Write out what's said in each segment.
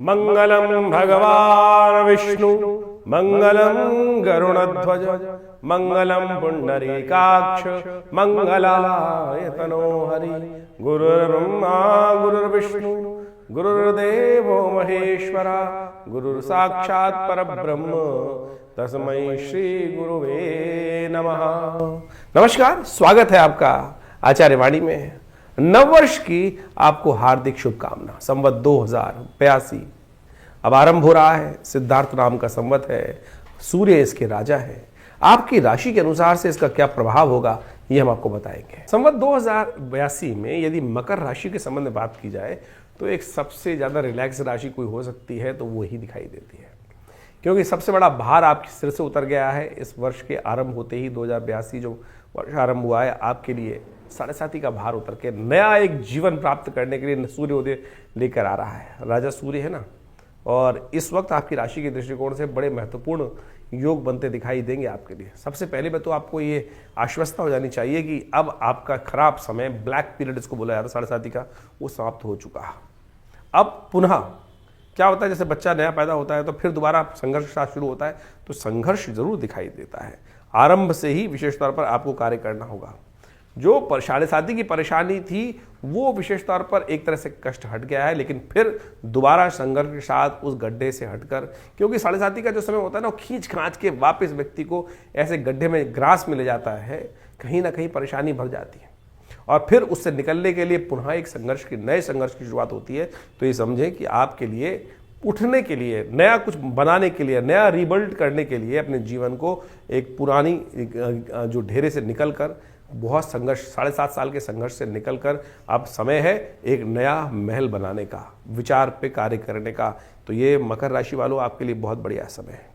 मंगलम भगवान विष्णु मंगलम गरुणध्वज मंगलम पुंडरीकाक्ष मंगलाय तनो हरि। गुरुर्ब्रह्मा गुरुर्विष्णु गुरुर्देवो महेश्वरा गुरुर्साक्षात् परब्रह्म तस्मै श्री गुरुवे नमः। नमस्कार, स्वागत है आपका आचार्य वाणी में। नववर्ष की आपको हार्दिक शुभकामना। संवत 2082 अब आरंभ हो रहा है। सिद्धार्थ नाम का संवत है, सूर्य इसके राजा है। आपकी राशि के अनुसार से इसका क्या प्रभाव होगा ये हम आपको बताएंगे। संवत 2082 में यदि मकर राशि के संबंध में बात की जाए तो एक सबसे ज्यादा रिलैक्स राशि कोई हो सकती है तो वो ही दिखाई देती है, क्योंकि सबसे बड़ा भार आपके सिर से उतर गया है। इस वर्ष के आरंभ होते ही 2082 जो वर्ष आरंभ हुआ है आपके लिए 7.5 का भार उतर के नया एक जीवन प्राप्त करने के लिए सूर्योदय लेकर आ रहा है। राजा सूर्य है ना, और इस वक्त आपकी राशि के दृष्टिकोण से बड़े महत्वपूर्ण योग बनते दिखाई देंगे आपके लिए। सबसे पहले में तो आपको ये आश्वस्ता हो जानी चाहिए कि अब आपका खराब समय, ब्लैक पीरियड इसको बोला जाता है 7.5 का, वो समाप्त हो चुका है। अब पुनः क्या होता है, जैसे बच्चा नया पैदा होता है तो फिर दोबारा संघर्ष के साथ शुरू होता है, तो संघर्ष जरूर दिखाई देता है। आरंभ से ही विशेष तौर पर आपको कार्य करना होगा। जो 7.5 की परेशानी थी वो विशेष तौर पर एक तरह से कष्ट हट गया है, लेकिन फिर दोबारा संघर्ष के साथ उस गड्ढे से हटकर, क्योंकि 7.5 का जो समय होता है ना, वो खींच खांच के वापस व्यक्ति को ऐसे गड्ढे में ग्रास में ले जाता है, कहीं ना कहीं परेशानी भर जाती है और फिर उससे निकलने के लिए पुनः एक संघर्ष की, नए संघर्ष की शुरुआत होती है। तो ये समझें कि आपके लिए उठने के लिए, नया कुछ बनाने के लिए, नया रिबिल्ड करने के लिए अपने जीवन को एक पुरानी जो ढेरे से निकलकर, बहुत संघर्ष, 7.5 साल के संघर्ष से निकलकर अब समय है एक नया महल बनाने का, विचार पे कार्य करने का। तो ये मकर राशि वालों आपके लिए बहुत बढ़िया समय है।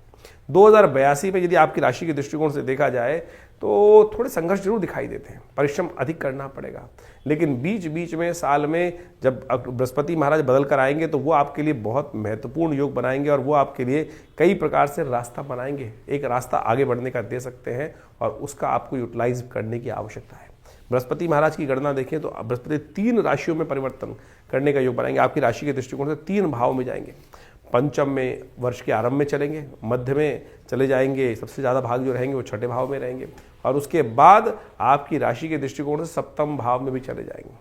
2082 में यदि आपकी राशि के दृष्टिकोण से देखा जाए तो थोड़े संघर्ष जरूर दिखाई देते हैं, परिश्रम अधिक करना पड़ेगा, लेकिन बीच बीच में साल में जब बृहस्पति महाराज बदल कर आएंगे तो वो आपके लिए बहुत महत्वपूर्ण योग बनाएंगे और वो आपके लिए कई प्रकार से रास्ता बनाएंगे, एक रास्ता आगे बढ़ने का दे सकते हैं और उसका आपको यूटिलाइज करने की आवश्यकता है। बृहस्पति महाराज की गणना देखें तो बृहस्पति 3 राशियों में परिवर्तन करने का योग बनाएंगे। आपकी राशि के दृष्टिकोण से 3 भाव में जाएंगे। पंचम में वर्ष के आरंभ में चलेंगे, मध्य में चले जाएंगे, सबसे ज़्यादा भाग जो रहेंगे वो 6ठे भाव में रहेंगे, और उसके बाद आपकी राशि के दृष्टिकोण से 7वें भाव में भी चले जाएंगे।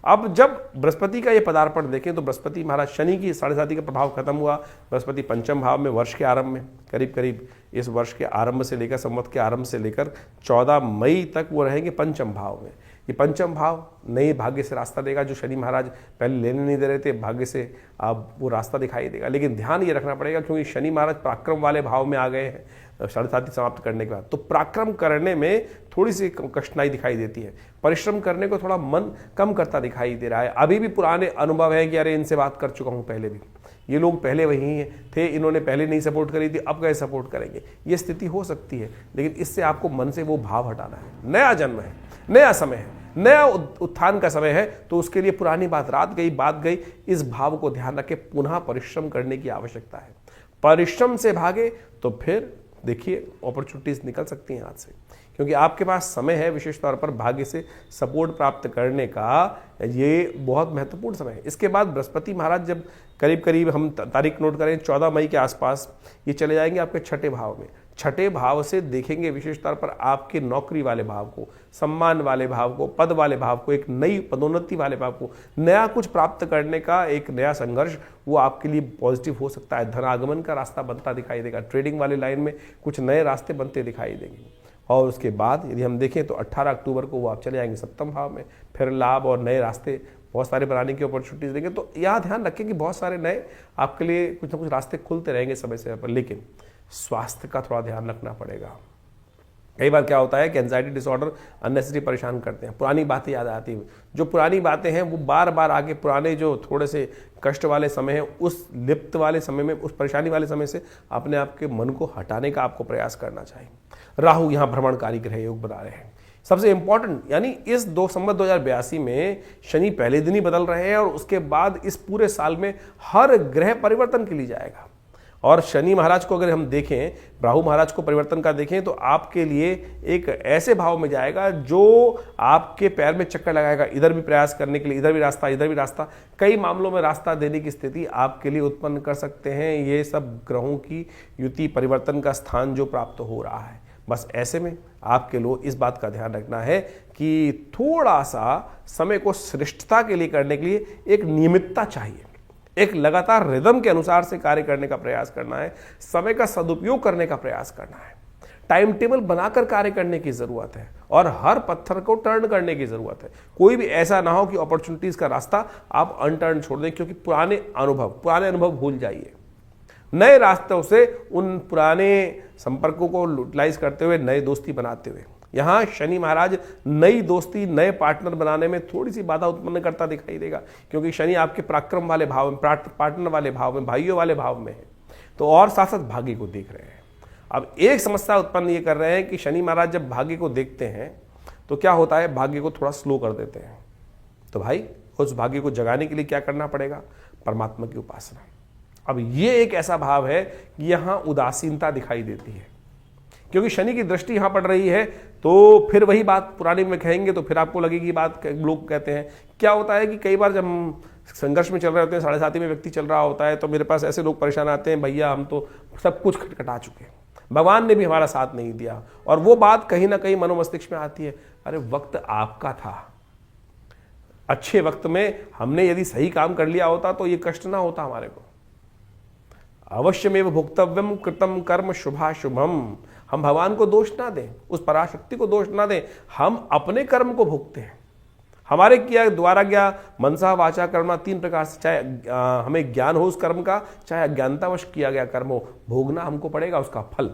अब जब बृहस्पति का ये पदार्पण देखें तो बृहस्पति महाराज, शनि की 7.5 का प्रभाव खत्म हुआ, बृहस्पति पंचम भाव में वर्ष के आरंभ में, करीब करीब इस वर्ष के आरंभ से लेकर, संवत के आरंभ से लेकर 14 मई तक वो रहेंगे पंचम भाव में। ये पंचम भाव नए भाग्य से रास्ता देगा, जो शनि महाराज पहले लेने नहीं दे रहे थे, भाग्य से अब वो रास्ता दिखाई देगा। लेकिन ध्यान ये रखना पड़ेगा क्योंकि शनि महाराज पराक्रम वाले भाव में आ गए हैं 7.5 समाप्त करने के बाद, तो पराक्रम करने में थोड़ी सी कठिनाई दिखाई देती है। परिश्रम करने को थोड़ा मन कम करता दिखाई दे रहा है। अभी भी पुराने अनुभव है कि अरे इनसे बात कर चुका हूँ पहले भी, ये लोग पहले वही थे, इन्होंने पहले नहीं सपोर्ट करी थी, अब कैसे सपोर्ट करेंगे, ये स्थिति हो सकती है। लेकिन इससे आपको मन से वो भाव हटाना है। नया जन्म है, नया समय है, नया उत्थान का समय है, तो उसके लिए पुरानी बात रात गई बात गई, इस भाव को ध्यान रख के पुनः परिश्रम करने की आवश्यकता है। परिश्रम से भागे तो फिर देखिए अपॉर्चुनिटीज निकल सकती हैं हाथ से, क्योंकि आपके पास समय है विशेष तौर पर भाग्य से सपोर्ट प्राप्त करने का, ये बहुत महत्वपूर्ण समय है। इसके बाद बृहस्पति महाराज जब करीब करीब हम तारीख नोट करें 14 मई के आसपास, ये चले जाएंगे आपके 6ठे भाव में। 6ठे भाव से देखेंगे विशेष तौर पर आपके नौकरी वाले भाव को, सम्मान वाले भाव को, पद वाले भाव को, एक नई पदोन्नति वाले भाव को, नया कुछ प्राप्त करने का एक नया संघर्ष वो आपके लिए पॉजिटिव हो सकता है। धनागमन का रास्ता बनता दिखाई देगा, ट्रेडिंग वाले लाइन में कुछ नए रास्ते बनते दिखाई देंगे। और उसके बाद यदि हम देखें तो 18 अक्टूबर को वो आप चले जाएंगे 7वें भाव में, फिर लाभ और नए रास्ते बहुत सारे बनाने की अपॉर्चुनिटीज देंगे। तो यहाँ ध्यान रखें कि बहुत सारे नए आपके लिए कुछ ना कुछ रास्ते खुलते रहेंगे समय से पर, लेकिन स्वास्थ्य का थोड़ा ध्यान रखना पड़ेगा। कई बार क्या होता है कि एंजाइटी डिसऑर्डर अननेसेसरी परेशान करते हैं, पुरानी बातें याद आती हैं, जो पुरानी बातें हैं वो बार बार आगे पुराने जो थोड़े से कष्ट वाले समय है, उस लिप्त वाले समय में, उस परेशानी वाले समय से अपने आप के मन को हटाने का आपको प्रयास करना चाहिए। राहु यहाँ भ्रमणकारी ग्रह योग बना रहे हैं। सबसे इंपॉर्टेंट, यानी इस संवत 2082 में शनि पहले दिन ही बदल रहे हैं और उसके बाद इस पूरे साल में हर ग्रह परिवर्तन के लिए जाएगा और शनि महाराज को अगर हम देखें, राहु महाराज को परिवर्तन का देखें, तो आपके लिए एक ऐसे भाव में जाएगा जो आपके पैर में चक्कर लगाएगा, इधर भी प्रयास करने के लिए, इधर भी रास्ता, इधर भी रास्ता, कई मामलों में रास्ता देने की स्थिति आपके लिए उत्पन्न कर सकते हैं। ये सब ग्रहों की युति परिवर्तन का स्थान जो प्राप्त हो रहा है। बस ऐसे में आपके लोग इस बात का ध्यान रखना है कि थोड़ा सा समय को श्रेष्ठता के लिए करने के लिए एक नियमितता चाहिए, एक लगातार रिदम के अनुसार से कार्य करने का प्रयास करना है, समय का सदुपयोग करने का प्रयास करना है, टाइम टेबल बनाकर कार्य करने की जरूरत है और हर पत्थर को टर्न करने की जरूरत है। कोई भी ऐसा ना हो कि अपॉर्चुनिटीज का रास्ता आप अनटर्न छोड़ दें, क्योंकि पुराने अनुभव भूल जाइए। नए रास्तों से उन पुराने संपर्कों को यूटिलाइज करते हुए नए दोस्ती बनाते हुए, यहाँ शनि महाराज नई दोस्ती, नए पार्टनर बनाने में थोड़ी सी बाधा उत्पन्न करता दिखाई देगा, क्योंकि शनि आपके पराक्रम वाले भाव में, पार्टनर वाले भाव में, भाइयों वाले भाव में है, तो और साथ साथ भाग्य को देख रहे हैं। अब एक समस्या उत्पन्न ये कर रहे हैं कि शनि महाराज जब भाग्य को देखते हैं तो क्या होता है, भाग्य को थोड़ा स्लो कर देते हैं। तो भाई उस भाग्य को जगाने के लिए क्या करना पड़ेगा, परमात्मा की उपासना। अब ये एक ऐसा भाव है कि यहाँ उदासीनता दिखाई देती है, क्योंकि शनि की दृष्टि यहां पड़ रही है, तो फिर वही बात पुराने में कहेंगे तो फिर आपको लगेगी बात। लोग कहते हैं, क्या होता है कि कई बार जब हम संघर्ष में चल रहे होते हैं, 7.5 में व्यक्ति चल रहा होता है, तो मेरे पास ऐसे लोग परेशान आते हैं, भैया हम तो सब कुछ खटखटा चुके हैं, भगवान ने भी हमारा साथ नहीं दिया। और वो बात कहीं ना कहीं मनोमस्तिष्क में आती है, अरे वक्त आपका था, अच्छे वक्त में हमने यदि सही काम कर लिया होता तो ये कष्ट ना होता हमारे को। अवश्यमेव भोक्तव्यम कृतम कर्म शुभाशुभम। हम भगवान को दोष ना दें, उस पराशक्ति को दोष ना दें, हम अपने कर्म को भोगते हैं। हमारे किया द्वारा गया मनसा वाचा कर्मणा 3 प्रकार से, चाहे हमें ज्ञान हो उस कर्म का, चाहे अज्ञानतावश किया गया कर्म हो, भोगना हमको पड़ेगा उसका फल।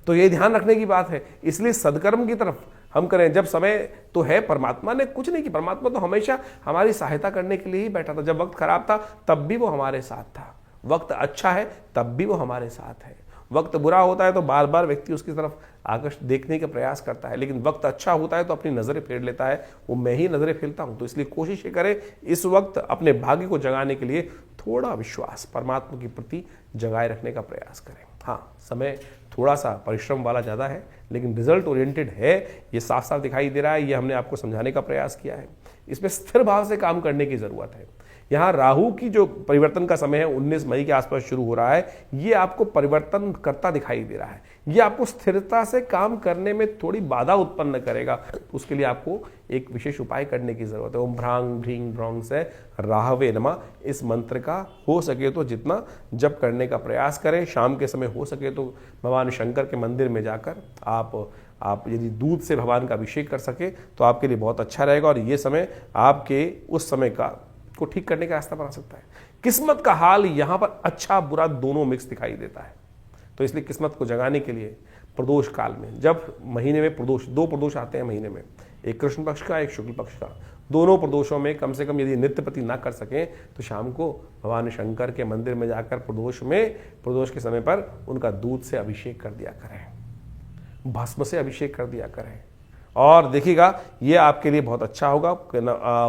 तो ये ध्यान रखने की बात है। इसलिए सदकर्म की तरफ हम करें। जब समय तो है, परमात्मा ने कुछ नहीं किया, परमात्मा तो हमेशा हमारी सहायता करने के लिए ही बैठा था। जब वक्त खराब था तब भी वो हमारे साथ था, वक्त अच्छा है तब भी वो हमारे साथ है। वक्त बुरा होता है तो बार बार व्यक्ति उसकी तरफ आकर्ष देखने का प्रयास करता है, लेकिन वक्त अच्छा होता है तो अपनी नजरें फेर लेता है, वो मैं ही नजरें फेरता हूं। तो इसलिए कोशिश ये करें इस वक्त अपने भाग्य को जगाने के लिए थोड़ा विश्वास परमात्मा के प्रति जगाए रखने का प्रयास करें। हाँ, समय थोड़ा सा परिश्रम वाला ज़्यादा है, लेकिन रिजल्ट ओरिएंटेड है, ये साफ साफ दिखाई दे रहा है। ये हमने आपको समझाने का प्रयास किया है। इसमें स्थिर भाव से काम करने की ज़रूरत है। यहाँ राहु की जो परिवर्तन का समय है 19 मई के आसपास शुरू हो रहा है, ये आपको परिवर्तन करता दिखाई दे रहा है। ये आपको स्थिरता से काम करने में थोड़ी बाधा उत्पन्न करेगा। उसके लिए आपको एक विशेष उपाय करने की जरूरत है। ओम भ्रांग भ्रींग भ्रौंग से राहवे नमः, इस मंत्र का हो सके तो जितना जप करने का प्रयास करें। शाम के समय हो सके तो भगवान शंकर के मंदिर में जाकर आप यदि दूध से भगवान का अभिषेक कर सके तो आपके लिए बहुत अच्छा रहेगा, और ये समय आपके उस समय को ठीक करने का रास्ता बना सकता है। किस्मत का हाल यहाँ पर अच्छा बुरा दोनों मिक्स दिखाई देता है। तो इसलिए किस्मत को जगाने के लिए प्रदोष काल में, जब महीने में दो प्रदोष आते हैं महीने में, एक कृष्ण पक्ष का, एक शुक्ल पक्ष का, दोनों प्रदोषों में कम से कम यदि नित्यपति ना कर सकें तो शाम को भगवान शंकर के मंदिर में जाकर प्रदोष के समय पर उनका दूध से अभिषेक कर दिया करें, भस्म से अभिषेक कर दिया करें, और देखिएगा ये आपके लिए बहुत अच्छा होगा।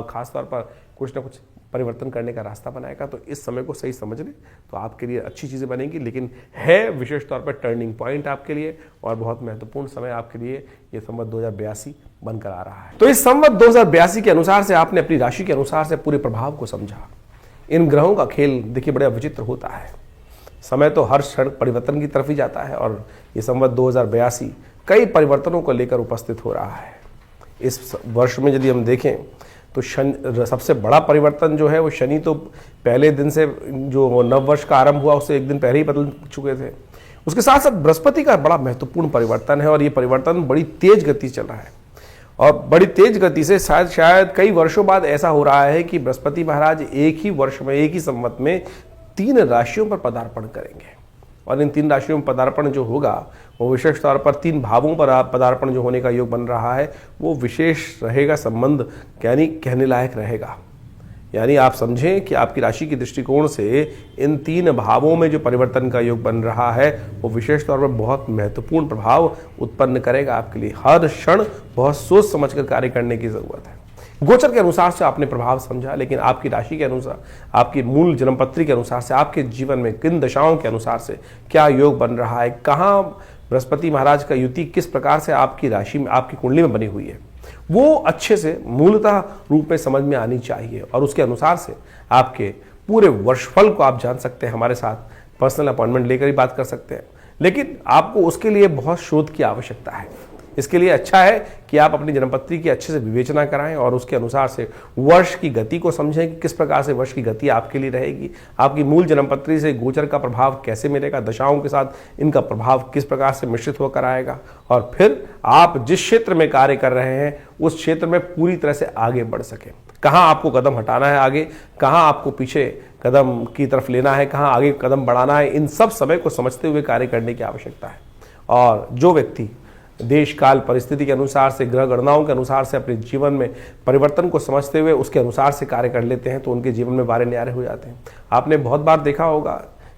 खासतौर पर कुछ ना कुछ परिवर्तन करने का रास्ता बनाएगा। तो इस समय को सही समझ लें तो आपके लिए अच्छी चीज़ें बनेंगी, लेकिन है विशेष तौर पर टर्निंग पॉइंट आपके लिए, और बहुत महत्वपूर्ण समय आपके लिए ये संवत 2082 बनकर आ रहा है। तो इस संवत 2082 के अनुसार से आपने अपनी राशि के अनुसार से पूरे प्रभाव को समझा। इन ग्रहों का खेल देखिए बड़ा विचित्र होता है। समय तो हर क्षण परिवर्तन की तरफ ही जाता है, और ये संवत 2082 कई परिवर्तनों को लेकर उपस्थित हो रहा है। इस वर्ष में यदि हम देखें तो सबसे बड़ा परिवर्तन जो है वो शनि तो पहले दिन से, जो नववर्ष का आरंभ हुआ उससे एक दिन पहले ही बदल चुके थे। उसके साथ साथ बृहस्पति का बड़ा महत्वपूर्ण परिवर्तन है, और ये परिवर्तन बड़ी तेज गति चल रहा है, और बड़ी तेज गति से शायद कई वर्षों बाद ऐसा हो रहा है कि बृहस्पति महाराज एक ही वर्ष में, एक ही संवत में 3 राशियों पर पदार्पण करेंगे। और इन 3 राशियों में पदार्पण जो होगा वो विशेष तौर पर 3 भावों पर पदार्पण जो होने का योग बन रहा है वो विशेष रहेगा, संबंध यानी कहने लायक रहेगा। यानी आप समझें कि आपकी राशि की दृष्टिकोण से इन 3 भावों में जो परिवर्तन का योग बन रहा है वो विशेष तौर पर बहुत महत्वपूर्ण प्रभाव उत्पन्न करेगा आपके लिए। हर क्षण बहुत सोच समझकर कार्य करने की जरूरत है। गोचर के अनुसार से आपने प्रभाव समझा, लेकिन आपकी राशि के अनुसार, आपकी मूल जन्मपत्री के अनुसार से, आपके जीवन में किन दशाओं के अनुसार से क्या योग बन रहा है, कहाँ बृहस्पति महाराज का युति किस प्रकार से आपकी राशि में, आपकी कुंडली में बनी हुई है, वो अच्छे से मूलतः रूप में समझ में आनी चाहिए। और उसके अनुसार से आपके पूरे वर्षफल को आप जान सकते हैं। हमारे साथ पर्सनल अपॉइंटमेंट लेकर ही बात कर सकते हैं, लेकिन आपको उसके लिए बहुत शोध की आवश्यकता है। इसके लिए अच्छा है कि आप अपनी जन्मपत्री की अच्छे से विवेचना कराएं और उसके अनुसार से वर्ष की गति को समझें कि किस प्रकार से वर्ष की गति आपके लिए रहेगी, आपकी मूल जन्मपत्री से गोचर का प्रभाव कैसे मिलेगा, दशाओं के साथ इनका प्रभाव किस प्रकार से मिश्रित होकर आएगा, और फिर आप जिस क्षेत्र में कार्य कर रहे हैं उस क्षेत्र में पूरी तरह से आगे बढ़ सकें। कहाँ आपको कदम हटाना है आगे, कहाँ आपको पीछे कदम की तरफ लेना है, कहाँ आगे कदम बढ़ाना है, इन सब समय को समझते हुए कार्य करने की आवश्यकता है। और जो व्यक्ति देश काल परिस्थिति के अनुसार से, ग्रह गणनाओं के अनुसार से अपने जीवन में परिवर्तन को समझते हुए उसके अनुसार से कार्य कर लेते हैं तो उनके जीवन में बारे न्यारे हो जाते हैं। आपने बहुत बार देखा होगा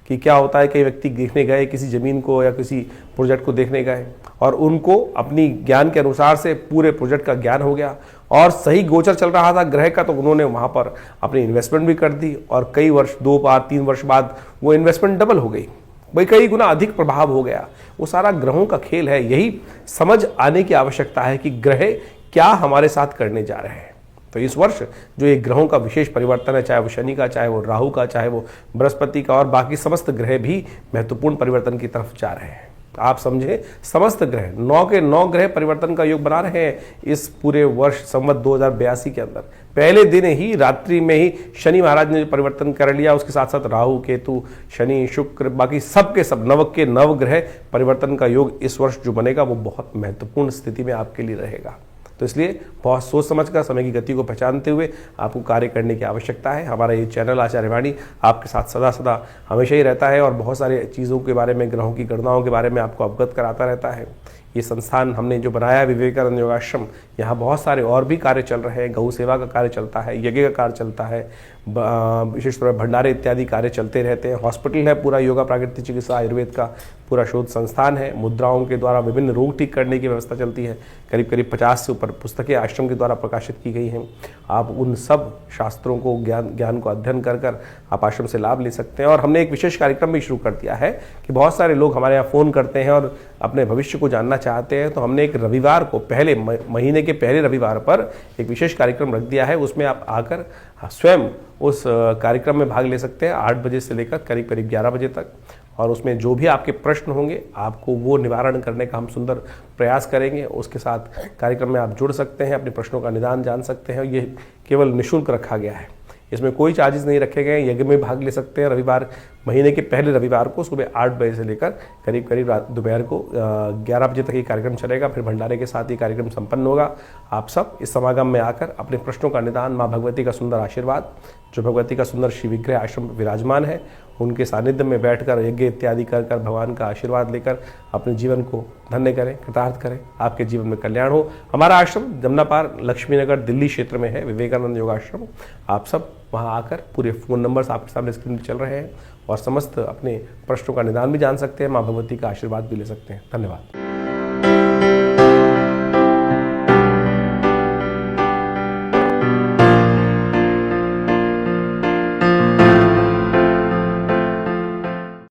कि क्या होता है, कई व्यक्ति देखने गए किसी जमीन को या किसी प्रोजेक्ट को देखने गए और उनको अपनी ज्ञान के अनुसार से पूरे प्रोजेक्ट का ज्ञान हो गया और सही गोचर चल रहा था ग्रह का, तो उन्होंने वहाँ पर अपनी इन्वेस्टमेंट भी कर दी और कई वर्ष, 2 बार 3 वर्ष बाद वो इन्वेस्टमेंट डबल हो गई, भाई कई गुना अधिक प्रभाव हो गया। वो सारा ग्रहों का खेल है। यही समझ आने की आवश्यकता है कि ग्रह क्या हमारे साथ करने जा रहे हैं। तो इस वर्ष जो ये ग्रहों का विशेष परिवर्तन है, चाहे वो शनि का, चाहे वो राहु का, चाहे वो बृहस्पति का, और बाकी समस्त ग्रह भी महत्वपूर्ण परिवर्तन की तरफ जा रहे हैं। आप समझे, समस्त ग्रह 9 के 9 ग्रह परिवर्तन का योग बना रहे हैं इस पूरे वर्ष संवत 2082 के अंदर। पहले दिन ही रात्रि में ही शनि महाराज ने परिवर्तन कर लिया, उसके साथ साथ राहु, केतु, शनि, शुक्र, बाकी सब के सब 9 के 9 ग्रह परिवर्तन का योग इस वर्ष जो बनेगा वो बहुत महत्वपूर्ण स्थिति में आपके लिए रहेगा। तो इसलिए बहुत सोच समझकर समय की गति को पहचानते हुए आपको कार्य करने की आवश्यकता है। हमारा ये चैनल आचार्य वाणी आपके साथ सदा सदा हमेशा ही रहता है और बहुत सारे चीज़ों के बारे में, ग्रहों की गणनाओं के बारे में आपको अवगत कराता रहता है। ये संस्थान हमने जो बनाया है विवेकानंद योगाश्रम, यहाँ बहुत सारे और भी कार्य चल रहे हैं। गौ सेवा का कार्य चलता है, यज्ञ का कार्य चलता है, विशेष तौर पर भंडारे इत्यादि कार्य चलते रहते हैं। हॉस्पिटल है पूरा, योगा प्राकृतिक चिकित्सा आयुर्वेद का पूरा शोध संस्थान है। मुद्राओं के द्वारा विभिन्न रोग ठीक करने की व्यवस्था चलती है। करीब करीब 50 से ऊपर पुस्तकें आश्रम के द्वारा प्रकाशित की गई हैं। आप उन सब शास्त्रों को, ज्ञान को अध्ययन कर कर आप आश्रम से लाभ ले सकते हैं। और हमने एक विशेष कार्यक्रम भी शुरू कर दिया है कि बहुत सारे लोग हमारे यहाँ फ़ोन करते हैं और अपने भविष्य को जानना चाहते हैं, तो हमने एक रविवार को, पहले महीने के पहले रविवार पर एक विशेष कार्यक्रम रख दिया है। उसमें आप आकर स्वयं उस कार्यक्रम में भाग ले सकते हैं 8 बजे से लेकर करीब करीब 11 बजे तक। और उसमें जो भी आपके प्रश्न होंगे आपको वो निवारण करने का हम सुंदर प्रयास करेंगे। उसके साथ कार्यक्रम में आप जुड़ सकते हैं, अपने प्रश्नों का निदान जान सकते हैं। ये केवल निःशुल्क रखा गया है, इसमें कोई चार्जेस नहीं रखे गए। यज्ञ में भाग ले सकते हैं रविवार, महीने के पहले रविवार को सुबह 8 बजे से लेकर करीब करीब दोपहर को 11 बजे तक ये कार्यक्रम चलेगा। फिर भंडारे के साथ ये कार्यक्रम संपन्न होगा। आप सब इस समागम में आकर अपने प्रश्नों का निदान, माँ भगवती का सुंदर आशीर्वाद, जो भगवती का सुंदर श्री विग्रह आश्रम विराजमान है, उनके सानिध्य में बैठकर यज्ञ इत्यादि कर भगवान का आशीर्वाद लेकर अपने जीवन को धन्य करें, कृतार्थ करें, आपके जीवन में कल्याण हो। हमारा आश्रम जमुना पार लक्ष्मीनगर दिल्ली क्षेत्र में है, विवेकानंद योगाश्रम। आप सब वहां आकर, पूरे फ़ोन नंबर्स आपके सामने स्क्रीन पर चल रहे हैं, और समस्त अपने प्रश्नों का निदान भी जान सकते हैं, माँ भगवती का आशीर्वाद भी ले सकते हैं। धन्यवाद।